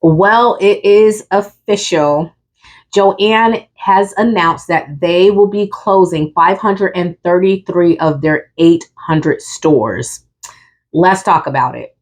Well, it is official. Joann has announced that they will be closing 533 of their 800 stores. Let's talk about it.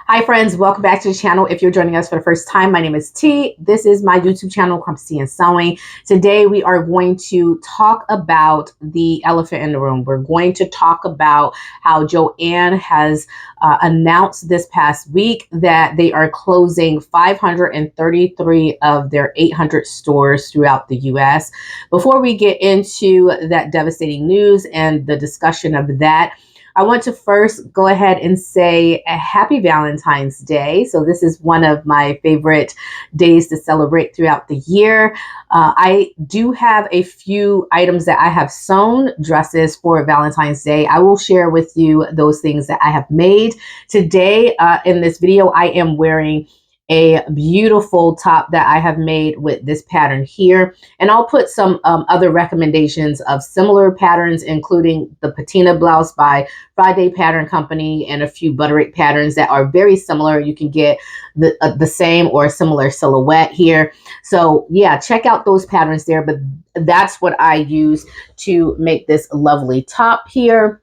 Hi friends, welcome back to the channel. If you're joining us for the first time, my name is T. This is my YouTube channel, Crump's Tea and Sewing. Today we are going to talk about the elephant in the room. We're going to talk about how Joann has announced this past week that they are closing 533 of their 800 stores throughout the US. Before we get into that devastating news and the discussion of that, I want to first go ahead and say a happy Valentine's Day. So this is one of my favorite days to celebrate throughout the year. I do have a few items that I have sewn, dresses for Valentine's Day. I will share with you those things that I have made. Today in this video, I am wearing a beautiful top that I have made with this pattern here. And I'll put some other recommendations of similar patterns, including the patina blouse by Friday Pattern Company and a few butterick patterns that are very similar. You can get the same or a similar silhouette here. So yeah, check out those patterns there. But that's what I use to make this lovely top here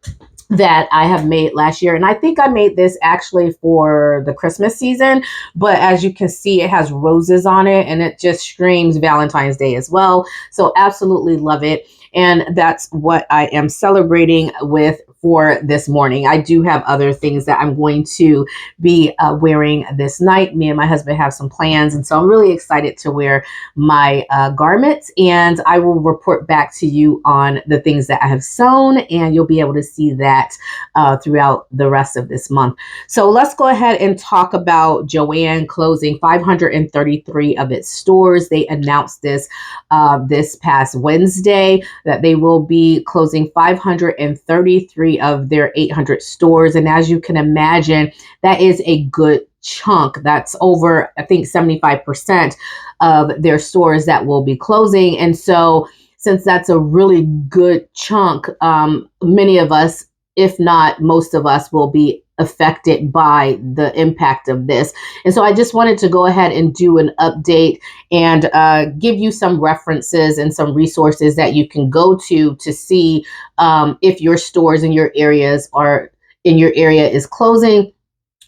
that I have made last year. And I think I made this actually for the Christmas season, but as you can see, it has roses on it and it just screams Valentine's Day as well. So absolutely love it. And that's what I am celebrating with for this morning. I do have other things that I'm going to be wearing this night. Me and my husband have some plans, and so I'm really excited to wear my garments, and I will report back to you on the things that I have sewn, and you'll be able to see that throughout the rest of this month. So let's go ahead and talk about Joann closing 533 of its stores. They announced this this past Wednesday that they will be closing 533 of their 800 stores. And as you can imagine, that is a good chunk. That's over, I think, 75% of their stores that will be closing. And so since that's a really good chunk, many of us, if not most of us, will be affected by the impact of this. And so I just wanted to go ahead and do an update and give you some references and some resources that you can go to see if your stores in your areas are in your area is closing,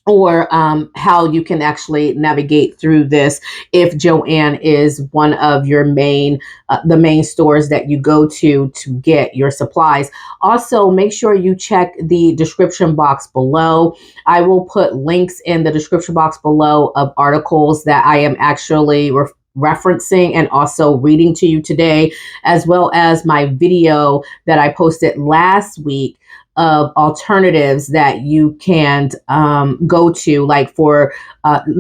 or how you can actually navigate through this if Joann is one of your the main stores that you go to get your supplies. Also, make sure you check the description box below. I will put links in the description box below of articles that I am actually referencing and also reading to you today, as well as my video that I posted last week of alternatives that you can go to, like for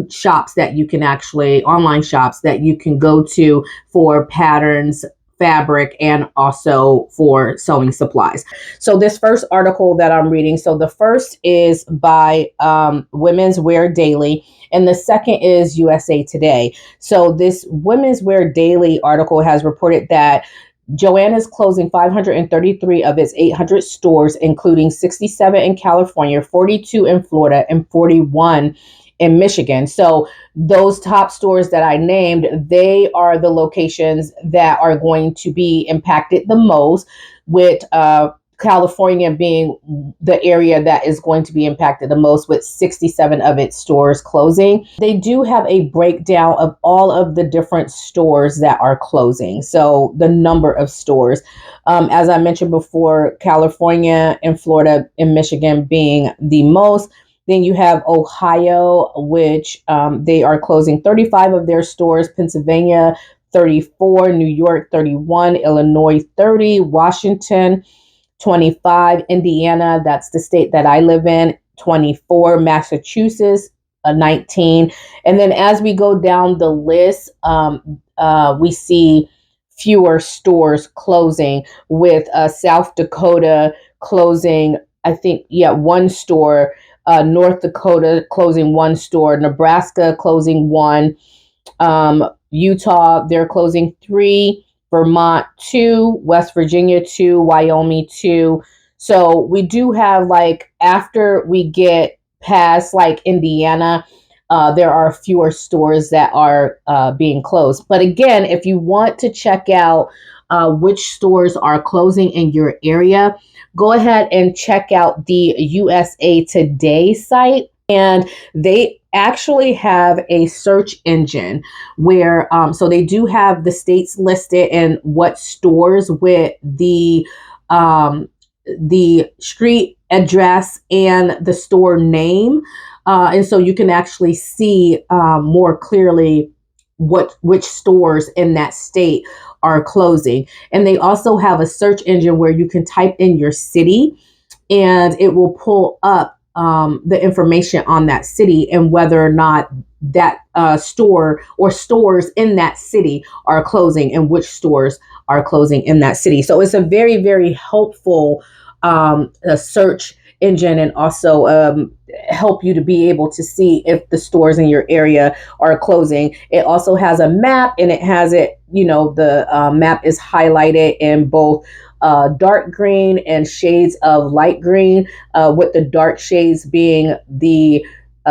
shops that you can actually, online shops that you can go to for patterns, fabric, and also for sewing supplies. So this first article that I'm reading, so the first is by Women's Wear Daily, and the second is USA Today. So this Women's Wear Daily article has reported that Joann is closing 533 of its 800 stores, including 67 in California, 42 in Florida, and 41 in Michigan. So those top stores that I named, they are the locations that are going to be impacted the most, with California being the area that is going to be impacted the most, with 67 of its stores closing. They do have a breakdown of all of the different stores that are closing. So the number of stores, as I mentioned before, California and Florida and Michigan being the most. Then you have Ohio, which they are closing 35 of their stores, Pennsylvania 34, New York 31, Illinois 30, Washington 25, Indiana, that's the state that I live in, 24, Massachusetts 19. And then as we go down the list, we see fewer stores closing, with South Dakota closing, I think, one store, North Dakota closing one store, Nebraska closing one, Utah, they're closing 3, Vermont 2, West Virginia 2, Wyoming 2. So we do have, like, after we get past like Indiana, there are fewer stores that are being closed. But again, if you want to check out which stores are closing in your area, go ahead and check out the USA Today site. And they actually have a search engine where, so they do have the states listed and what stores with the street address and the store name. And so you can actually see more clearly which stores in that state are closing. And they also have a search engine where you can type in your city and it will pull up the information on that city and whether or not that store or stores in that city are closing and which stores are closing in that city. So it's a very, very helpful a search engine, and also help you to be able to see if the stores in your area are closing. It also has a map, and it has it, the map is highlighted in both dark green and shades of light green, with the dark shades being the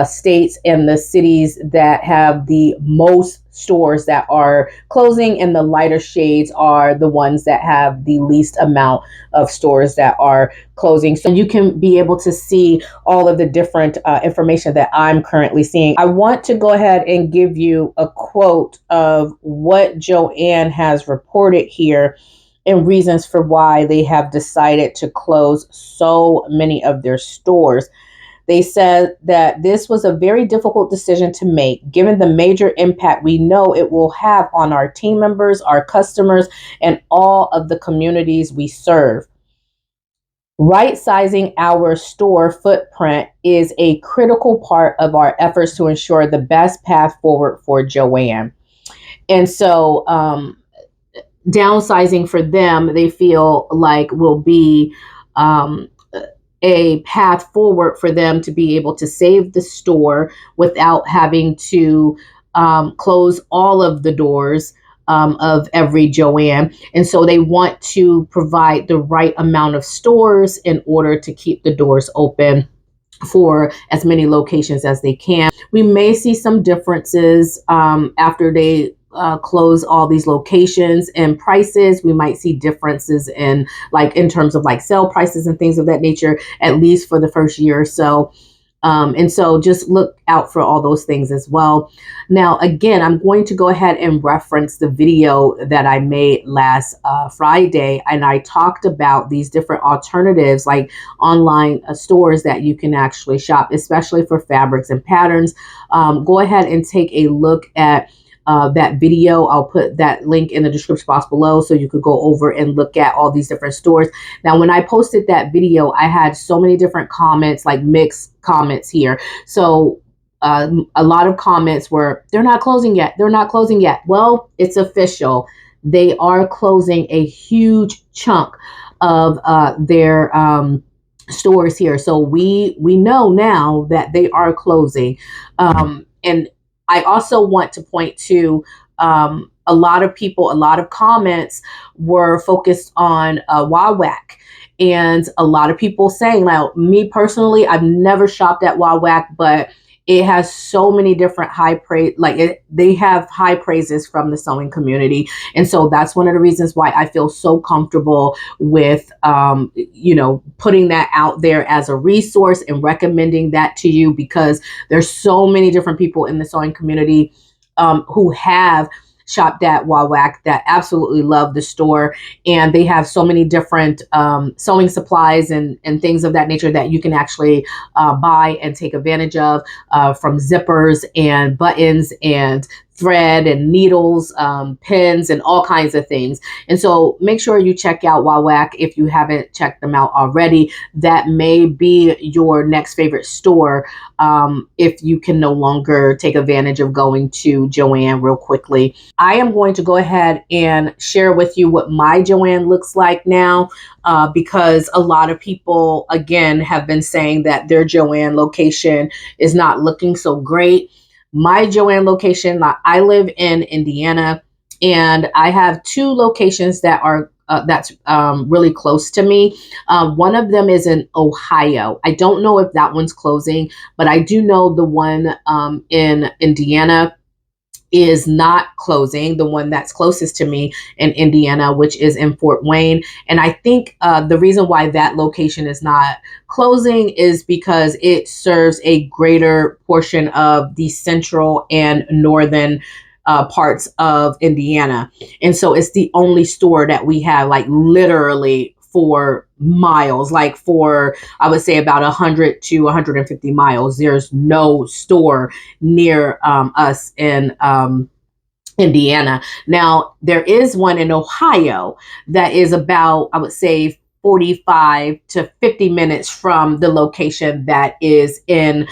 states and the cities that have the most stores that are closing, and the lighter shades are the ones that have the least amount of stores that are closing. So you can be able to see all of the different information that I'm currently seeing. I want to go ahead and give you a quote of what Joann has reported here and reasons for why they have decided to close so many of their stores. They said that this was a very difficult decision to make, given the major impact we know it will have on our team members, our customers, and all of the communities we serve. Right-sizing our store footprint is a critical part of our efforts to ensure the best path forward for Joann. And so, downsizing for them, they feel like will be a path forward for them to be able to save the store without having to close all of the doors of every Joann. And so they want to provide the right amount of stores in order to keep the doors open for as many locations as they can. We may see some differences after they close all these locations and prices. We might see differences in terms of like sale prices and things of that nature, at least for the first year or so. And so just look out for all those things as well. Now, again, I'm going to go ahead and reference the video that I made last Friday. And I talked about these different alternatives, like online stores that you can actually shop, especially for fabrics and patterns. Go ahead and take a look at that video. I'll put that link in the description box below so you could go over and look at all these different stores. Now, when I posted that video, I had so many different comments, like mixed comments here. So a lot of comments were, they're not closing yet. They're not closing yet. Well, it's official. They are closing a huge chunk of their stores here. So we know now that they are closing. And I also want to point to a lot of comments were focused on WowWack. And a lot of people saying, now, me personally, I've never shopped at WowWack, but it has so many different high praise, they have high praises from the sewing community. And so that's one of the reasons why I feel so comfortable with, putting that out there as a resource and recommending that to you, because there's so many different people in the sewing community who have shopped at WowWack that absolutely love the store, and they have so many different sewing supplies and things of that nature that you can actually buy and take advantage of, from zippers and buttons and thread and needles, pins, and all kinds of things. And so make sure you check out WowWack if you haven't checked them out already. That may be your next favorite store if you can no longer take advantage of going to Joann real quickly. I am going to go ahead and share with you what my Joann looks like now, because a lot of people, again, have been saying that their Joann location is not looking so great. My Joann location, I live in Indiana, and I have two locations that are that's really close to me. One of them is in Ohio. I don't know if that one's closing, but I do know the one in Indiana is not closing, the one that's closest to me in Indiana, which is in Fort Wayne. And I think the reason why that location is not closing is because it serves a greater portion of the central and northern parts of Indiana. And so it's the only store that we have, like literally for miles, like for, I would say about 100 to 150 miles. There's no store near us in Indiana. Now, there is one in Ohio that is about, I would say, 45 to 50 minutes from the location that is in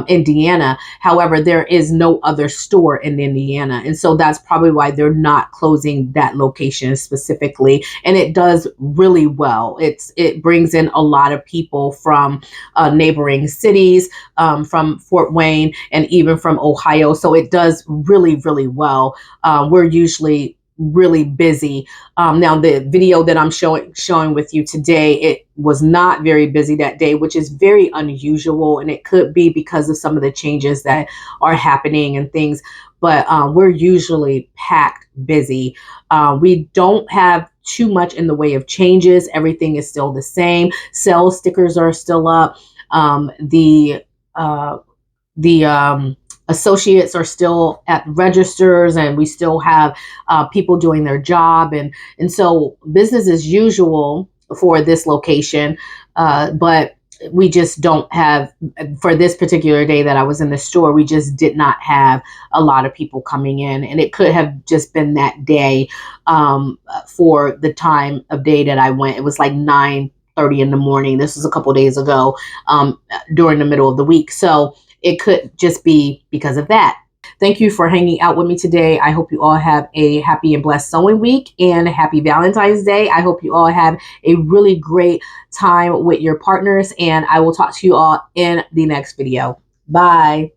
Indiana. However, there is no other store in Indiana. And so that's probably why they're not closing that location specifically. And it does really well. It brings in a lot of people from neighboring cities, from Fort Wayne and even from Ohio. So it does really, really well. We're usually really busy. Now the video that I'm showing with you today, it was not very busy that day, which is very unusual, and it could be because of some of the changes that are happening and things, but we're usually packed busy. We don't have too much in the way of changes. Everything is still the same. Sales stickers are still up. The associates are still at registers, and we still have people doing their job. And so business as usual for this location. But we just don't have, for this particular day that I was in the store, we just did not have a lot of people coming in. And it could have just been that day for the time of day that I went. It was like 9:30 in the morning. This was a couple days ago during the middle of the week. So it could just be because of that. Thank you for hanging out with me today. I hope you all have a happy and blessed sewing week and happy Valentine's Day. I hope you all have a really great time with your partners, and I will talk to you all in the next video. Bye.